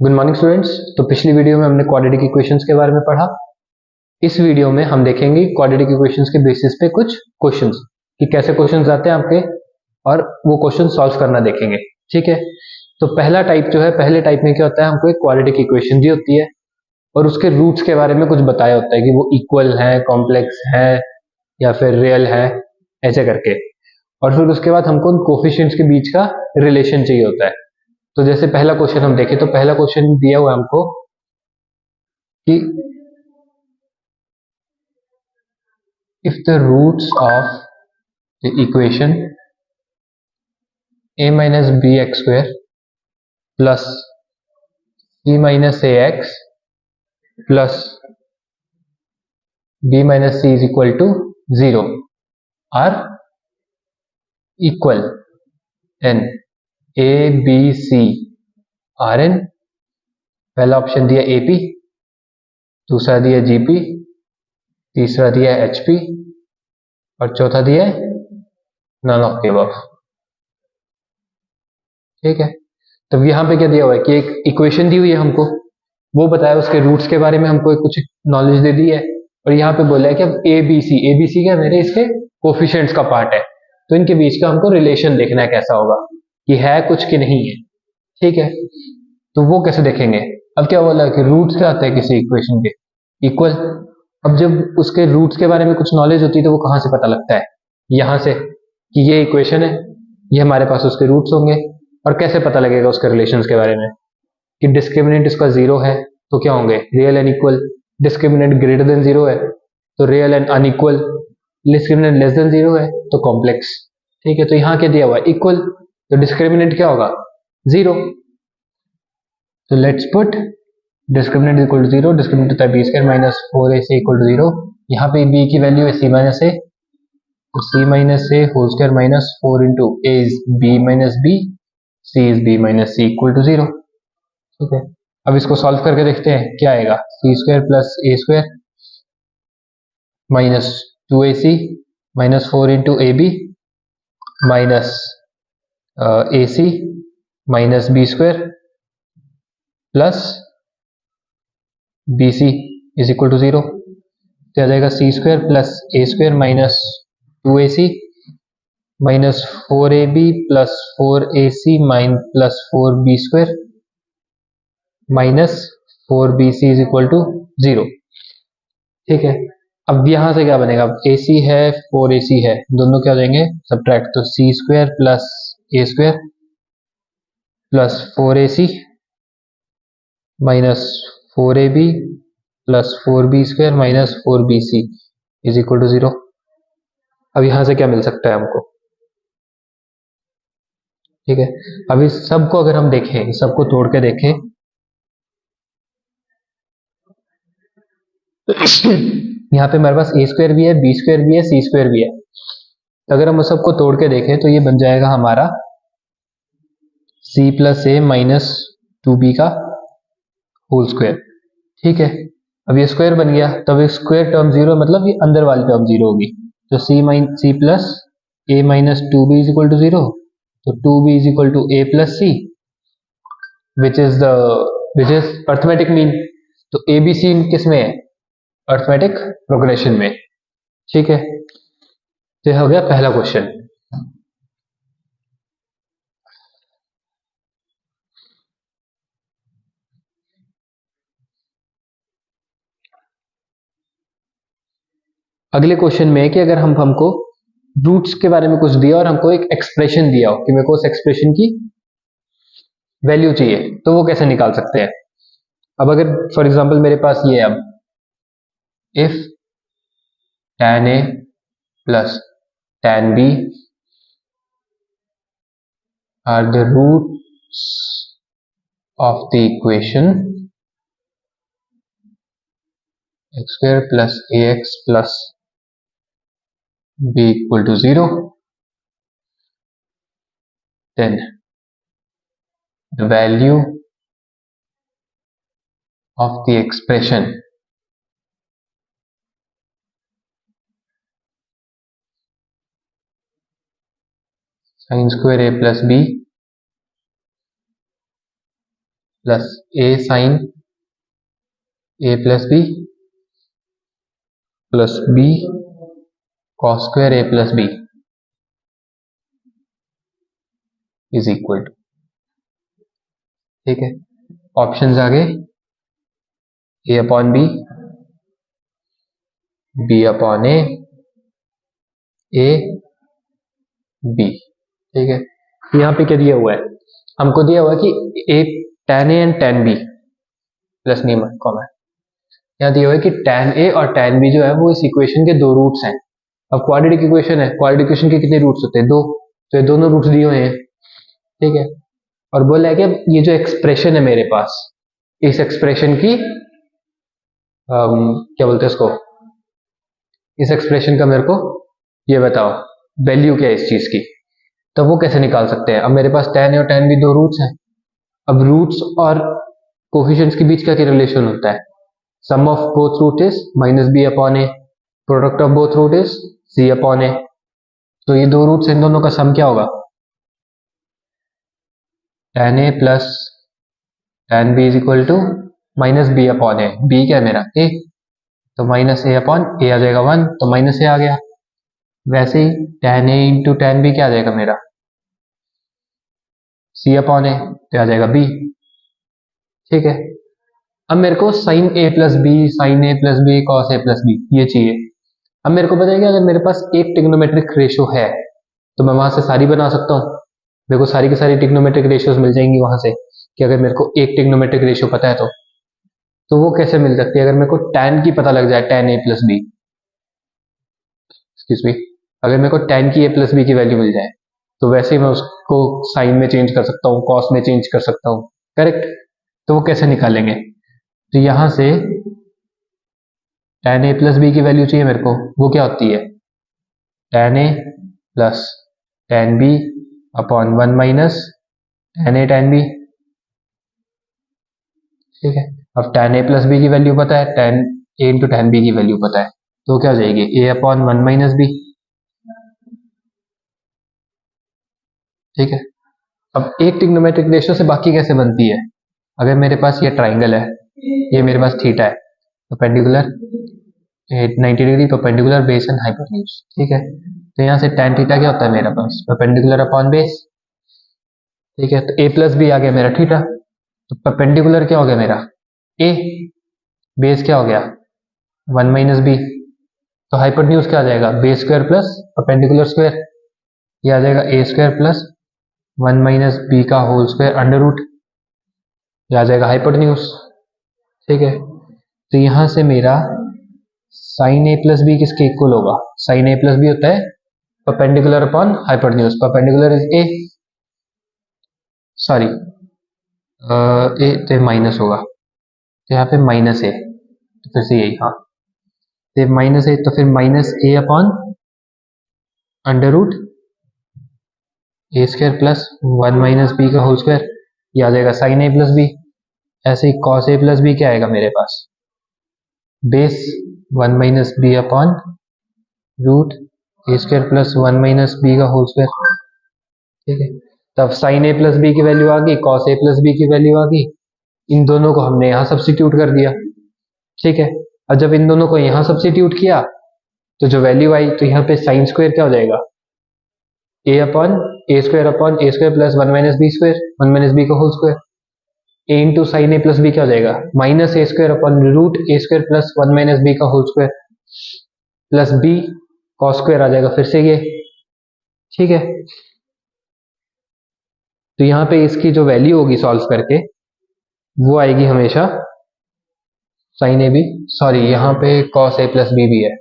Good morning students. तो पिछली video में हमने क्वाड्रेटिक इक्वेशंस के बारे में पढ़ा। इस वीडियो में हम देखेंगे क्वाड्रेटिक इक्वेशंस के बेसिस पे कुछ क्वेश्चंस कि कैसे क्वेश्चंस आते हैं आपके, और वो क्वेश्चन सॉल्व करना देखेंगे। ठीक है। तो पहला टाइप जो है, पहले टाइप में क्या होता है, हमको एक क्वाड्रेटिक इक्वेशन दी होती है और उसके रूट्स के बारे में कुछ बताया होता है कि वो इक्वल है, कॉम्प्लेक्स है या फिर रियल है, ऐसे करके। और फिर उसके बाद हमको उन कोफिशिएंट्स के बीच का रिलेशन चाहिए होता है। तो जैसे पहला क्वेश्चन हम देखें, तो पहला क्वेश्चन दिया हुआ है हमको कि if the roots of the equation a minus bx square plus c minus ax plus b minus c is equal to 0 are equal, then a b c are in, पहला ऑप्शन दिया AP, दूसरा दिया GP, तीसरा दिया HP और चौथा दिया none of the above. ठीक है। तो यहाँ पे क्या दिया हुआ है कि एक इक्वेशन दी हुई है हमको, वो बताया, उसके रूट्स के बारे में हमको कुछ नॉलेज दे दी है, और यहाँ पे बोला है कि अब एबीसी क्या मेरे इसके कोफिशिएंट्स का पार्ट है, तो इनके बीच का हमको रिलेशन देखना है कैसा होगा, कि है कुछ कि नहीं है। ठीक है। तो वो कैसे देखेंगे? अब क्या बोला कि रूट्स क्या आते हैं किसी इक्वेशन के? इक्वल। अब जब उसके रूट्स के बारे में कुछ नॉलेज होती है तो वो कहाँ से पता लगता है? यहाँ से, कि ये इक्वेशन है, ये हमारे पास उसके रूट्स होंगे। और कैसे पता लगेगा उसके रिलेशंस के बारे में? कि डिस्क्रिमिनेंट इसका जीरो है तो क्या होंगे? Real and equal. Discriminant greater than zero है तो real and unequal. Discriminant less than zero है तो कॉम्प्लेक्स। ठीक है। तो यहाँ क्या दिया हुआ है? इक्वल। तो डिस्क्रिमिनेंट क्या होगा? जीरो। तो let's put discriminant equal to zero. Discriminant होता है b square minus 4ac equal to zero. यहाँ पे बी की वैल्यू है c माइनस ए, तो c minus a whole square minus 4 into a is b minus b, C is b minus c equal to zero. ठीक है। अब इसको solve करके देखते हैं क्या आएगा। C square plus A square minus 2ac minus 4 into A B minus A C minus B square plus B C is equal to zero. तो आ जाएगा C square plus A square minus 2ac minus 4ab plus 4ac minus plus 4b square minus 4bc is equal to zero. ठीक है। अब यहां से क्या बनेगा? अब AC है, 4AC है, दोनों क्या हो जाएंगे? सब्ट्रैक्ट। तो C square plus A square plus 4AC minus 4AB plus 4B square minus 4BC is equal to zero. अब यहां से क्या मिल सकता है हमको? ठीक है। अब इस सबको अगर हम देखें, इस सबको तोड़ के देखें, यहाँ पे हमारे पास ए स्क्वायर भी है, बी स्क्वायर भी है, सी स्क्वायर भी है। तो अगर हम उस सबको तोड़ के देखें तो ये बन जाएगा हमारा सी प्लस ए माइनस 2b का होल स्क्वायर। ठीक है। अब ये स्क्वायर बन गया, तब तो स्क्वायर टर्म जीरो, मतलब ये अंदर वाली टर्म जीरो होगी। तो c plus a minus 2b is equal to zero. तो 2b is equal to a plus c, which is the which is arithmetic mean. तो ए बी सी किस में है? अर्थमेटिक प्रोग्रेशन में। ठीक है। तो यह हो गया पहला क्वेश्चन। अगले क्वेश्चन में है कि अगर हमको रूट्स के बारे में कुछ दिया और हमको एक एक्सप्रेशन दिया हो कि मेरे को उस एक्सप्रेशन की वैल्यू चाहिए, तो वो कैसे निकाल सकते हैं? अब अगर फॉर एग्जांपल मेरे पास ये है, अब if tan a plus tan b are the roots of the equation x square plus ax plus b equal to 0, then the value of the expression sin square a plus b plus A sine A plus B plus B cos square A plus B is equal to, ठीक है। Options आ गए, A upon B upon A B, ठीक है। यहाँ पे क्या दिया हुआ है, हमको दिया हुआ है कि a tan a and tan b plus नहीं कॉमा है, यहाँ दिया हुआ है कि tan ए और tan बी जो है वो इस इक्वेशन के दो रूट्स हैं। अब क्वाड्रेटिक इक्वेशन है, क्वाड्रेटिक इक्वेशन के कितने रूट्स होते हैं, दो, तो ये दोनों रूट्स दिए हुए हैं, ठीक है। और बोला है कि अब ये जो एक्सप्रेशन है मेरे पास, इस एक्सप्रेशन की क्या बोलते हैं इसको, इस एक्सप्रेशन का मेरे को ये बताओ वैल्यू क्या है इस चीज की, तो वो कैसे निकाल सकते हैं। अब मेरे पास tan ए और tan बी दो रूट्स हैं, अब रूट्स और कोफिशिएंट्स के बीच क्या रिलेशन होता है, sum of both root is minus B upon A, product of both root is C upon ए, तो ये दो रूट्स इन दोनों का सम क्या होगा, tan A plus tan b is equal to minus B upon A, b क्या है मेरा ए, तो माइनस ए अपॉन ए आ जाएगा 1, तो माइनस ए आ गया। वैसे ही tan A into tan B क्या आ जाएगा मेरा, सी अपॉन ए, तो आ जाएगा बी, ठीक है। अब मेरे को sign A plus B, sign A plus B, cos A plus B ये चाहिए। अब मेरे को बताइए अगर मेरे पास एक ट्रिग्नोमेट्रिक रेशियो है तो मैं वहां से सारी बना सकता हूँ, मेरे को सारी की सारी ट्रिग्नोमेट्रिक रेशियोज मिल जाएंगी वहां से, कि अगर मेरे को एक ट्रिग्नोमेट्रिक रेशियो पता है तो वो कैसे मिल सकती है, अगर मेरे को tan की पता लग जाए, tan ए प्लस बी, एक्सक्यूज मी, अगर मेरे को tan की ए प्लस बी की वैल्यू मिल जाए तो वैसे ही मैं उसको साइन में चेंज कर सकता हूँ, कॉस में चेंज कर सकता हूँ, करेक्ट। तो वो कैसे निकालेंगे, तो यहां से tan ए प्लस बी की वैल्यू चाहिए मेरे को, वो क्या होती है, tan A plus tan B upon 1 minus tan A tan B, ठीक है। अब tan ए प्लस बी की वैल्यू पता है, tan A into tan B की वैल्यू पता है, तो क्या हो जाएगी a अपॉन 1 माइनस बी, ठीक है। अब एक ट्रिग्नोमेट्रिक रेशियो से बाकी कैसे बनती है, अगर मेरे पास ये ट्राइंगल है, ये मेरे पास थीटा है, perpendicular 90 degree perpendicular base and hypotenuse, ठीक है। तो यहाँ से tan थीटा क्या होता है मेरे पास, परपेंडिकुलर अपॉन बेस, ठीक है। तो a प्लस बी आ गया मेरा थीटा, तो परपेंडिकुलर क्या हो गया मेरा a, बेस क्या हो गया 1 माइनस बी, तो हाइपोटेन्यूज क्या आ जाएगा, base square plus perpendicular square, ये आ जाएगा a square plus 1 minus B का होल स्क्वायर अंडर रूट, ये आ जाएगा हाइपोटेन्यूज, ठीक है। तो यहां से मेरा साइन ए प्लस बी किसके इक्वल होगा, साइन ए प्लस बी होता है perpendicular upon hypotenuse, perpendicular is A, sorry A तो माइनस होगा, तो यहाँ पे माइनस ए, तो फिर से यही, हाँ, तो माइनस ए, तो फिर minus A upon under root A square plus 1 minus B का होल स्क्वायर, ये आ जाएगा साइन ए प्लस बी। ऐसे ही कॉस ए प्लस बी क्या आएगा मेरे पास, base 1 minus B upon root A square plus 1 minus B का होल स्क्वायर, ठीक है। तब साइन ए प्लस बी की वैल्यू आ गई, कॉस ए प्लस बी की वैल्यू आ गई, इन दोनों को हमने यहाँ सब्स्टिट्यूट कर दिया, ठीक है। और जब इन दोनों को यहाँ सब्स्टिट्यूट किया तो जो वैल्यू आई, तो यहाँ पे साइन स्क्वायर क्या हो जाएगा, A upon A square plus 1 minus B square, 1 minus B का whole square, A into sine A plus B क्या हो जाएगा, minus A square upon root A square plus 1 minus B का whole square plus B cos square आ जाएगा फिर से ये, ठीक है। तो यहाँ पे इसकी जो वैल्यू होगी सॉल्व करके वो आएगी हमेशा साइन ए बी, सॉरी यहाँ पे कॉस ए प्लस बी भी है,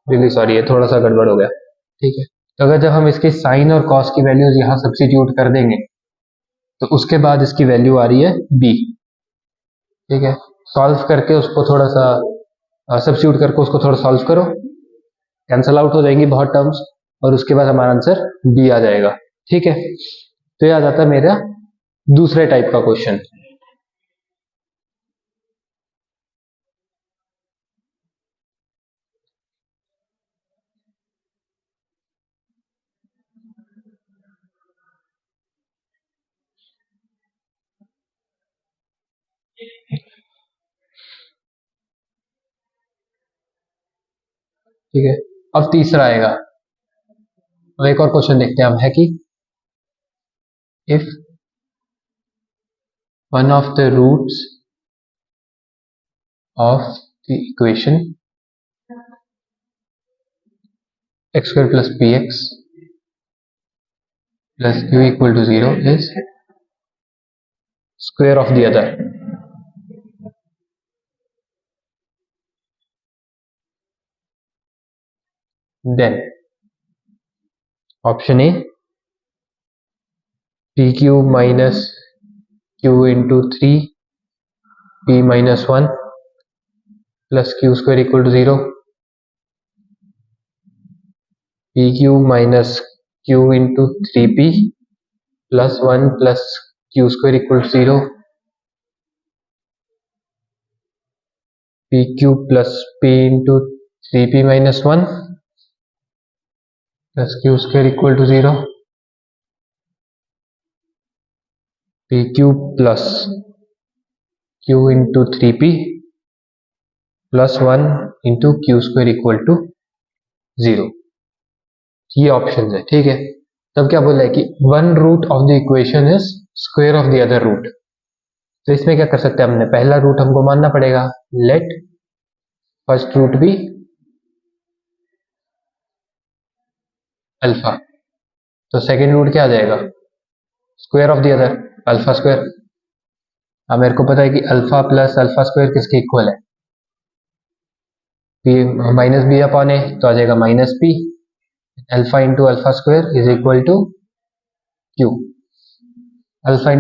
रियली सॉरी ये थोड़ा सा गड़बड़ हो गया, ठीक है। तो अगर जब हम इसके साइन और कॉस की वैल्यूज यहाँ सब्स्टिट्यूट कर देंगे तो उसके बाद इसकी वैल्यू आ रही है बी, ठीक है। सॉल्व करके उसको थोड़ा सा सब्स्टिट्यूट करके उसको थोड़ा सॉल्व करो, कैंसल आउट हो जाएंगी बहुत टर्म्स, और उसके बाद हमारा आंसर बी आ जाएगा, ठीक है। तो ये आ जाता है मेरा दूसरे टाइप का क्वेश्चन। ठीक है, अब तीसरा आएगा। अब एक और क्वेश्चन देखते हैं हम, है कि if one of the roots of the equation x square plus p x plus q equal to 0 is square of the other, then option A pq minus q into 3 p minus 1 plus q square equal to 0, pq minus q into 3p plus 1 plus q square equal to 0, pq plus p into 3p minus 1 plus q square equal to 0, pq plus q into 3p plus 1 into q square equal to 0। ये option है, ठीक है। तब क्या बोला है कि one root of the equation is square of the other root. तो इसमें क्या कर सकते हैं, हमने पहला रूट हमको मानना पड़ेगा, let first root be alpha. तो सेकेंड रूट क्या आ जाएगा, square of the other, alpha square. अब मेरे को पता है कि अल्फा प्लस अल्फा स्क्वायर किसके इक्वल है, पी माइनस बी अपॉन ए, तो आ जाएगा minus p. Alpha into alpha square is equal to q. Alpha